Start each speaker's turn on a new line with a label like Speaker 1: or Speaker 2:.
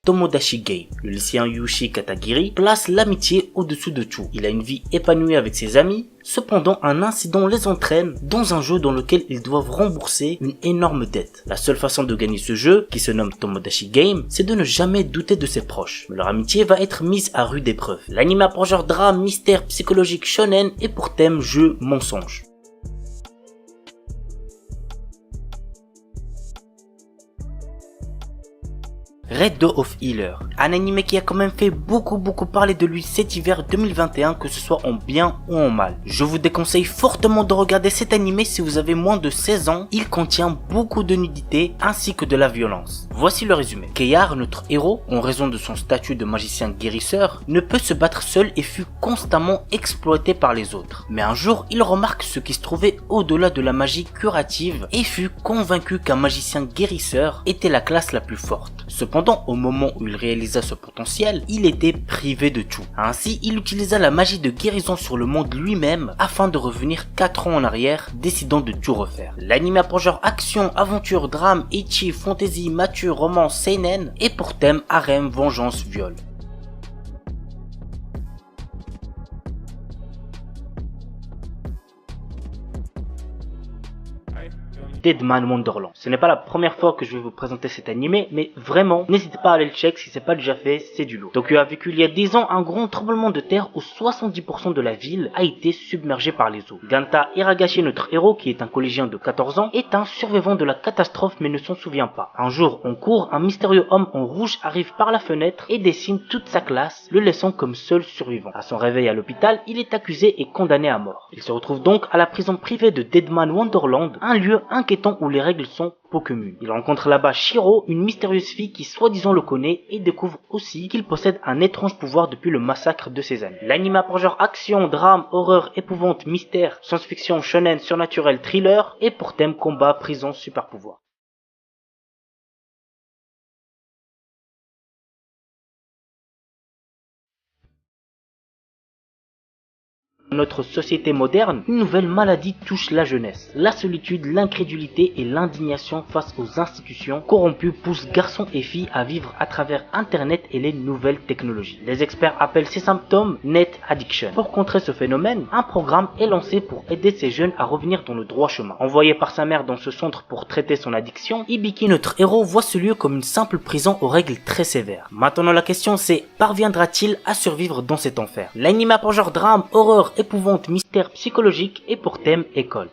Speaker 1: Tomodachi Game. Le lycéen Yushi Katagiri place l'amitié au-dessous de tout. Il a une vie épanouie avec ses amis, cependant un incident les entraîne dans un jeu dans lequel ils doivent rembourser une énorme dette. La seule façon de gagner ce jeu, qui se nomme Tomodachi Game, c'est de ne jamais douter de ses proches. Mais leur amitié va être mise à rude épreuve. L'anime a pour genre drame, mystère, psychologique, shonen et pour thème jeu, mensonge. Red Door of Healer, un anime qui a quand même fait beaucoup parler de lui cet hiver 2021, que ce soit en bien ou en mal. Je vous déconseille fortement de regarder cet anime si vous avez moins de 16 ans, il contient beaucoup de nudité ainsi que de la violence. Voici le résumé. Keyar, notre héros, en raison de son statut de magicien guérisseur, ne peut se battre seul et fut constamment exploité par les autres. Mais un jour, il remarque ce qui se trouvait au-delà de la magie curative et fut convaincu qu'un magicien guérisseur était la classe la plus forte. Cependant, au moment où il réalisa ce potentiel, il était privé de tout. Ainsi, il utilisa la magie de guérison sur le monde lui-même afin de revenir 4 ans en arrière, décidant de tout refaire. L'anime a pour genre action, aventure, drame, ecchi, fantasy, mature, romance, seinen et pour thème harem, vengeance, viol. Deadman Wonderland. Ce n'est pas la première fois que je vais vous présenter cet animé, mais vraiment, n'hésitez pas à aller le check si c'est pas déjà fait, c'est du lourd. Tokyo a vécu il y a 10 ans un grand tremblement de terre où 70% de la ville a été submergée par les eaux. Ganta Hiragashi, notre héros, qui est un collégien de 14 ans, est un survivant de la catastrophe mais ne s'en souvient pas. Un jour, en cours, un mystérieux homme en rouge arrive par la fenêtre et décime toute sa classe, le laissant comme seul survivant. À son réveil à l'hôpital, il est accusé et condamné à mort. Il se retrouve donc à la prison privée de Deadman Wonderland, un lieu inquiétant où les règles sont peu communes. Il rencontre là-bas Shiro, une mystérieuse fille qui soi-disant le connaît et découvre aussi qu'il possède un étrange pouvoir depuis le massacre de ses amis. L'anime a pour genre action, drame, horreur, épouvante, mystère, science-fiction, shonen, surnaturel, thriller et pour thème combat, prison, super pouvoir. Dans notre société moderne, une nouvelle maladie touche la jeunesse. La solitude, l'incrédulité et l'indignation face aux institutions corrompues poussent garçons et filles à vivre à travers Internet et les nouvelles technologies. Les experts appellent ces symptômes Net Addiction. Pour contrer ce phénomène, un programme est lancé pour aider ces jeunes à revenir dans le droit chemin. Envoyé par sa mère dans ce centre pour traiter son addiction, Hibiki, notre héros, voit ce lieu comme une simple prison aux règles très sévères. Maintenant la question c'est, parviendra-t-il à survivre dans cet enfer? L'anime a pour genre drame, horreur, épouvante, mystère psychologique et pour thème école.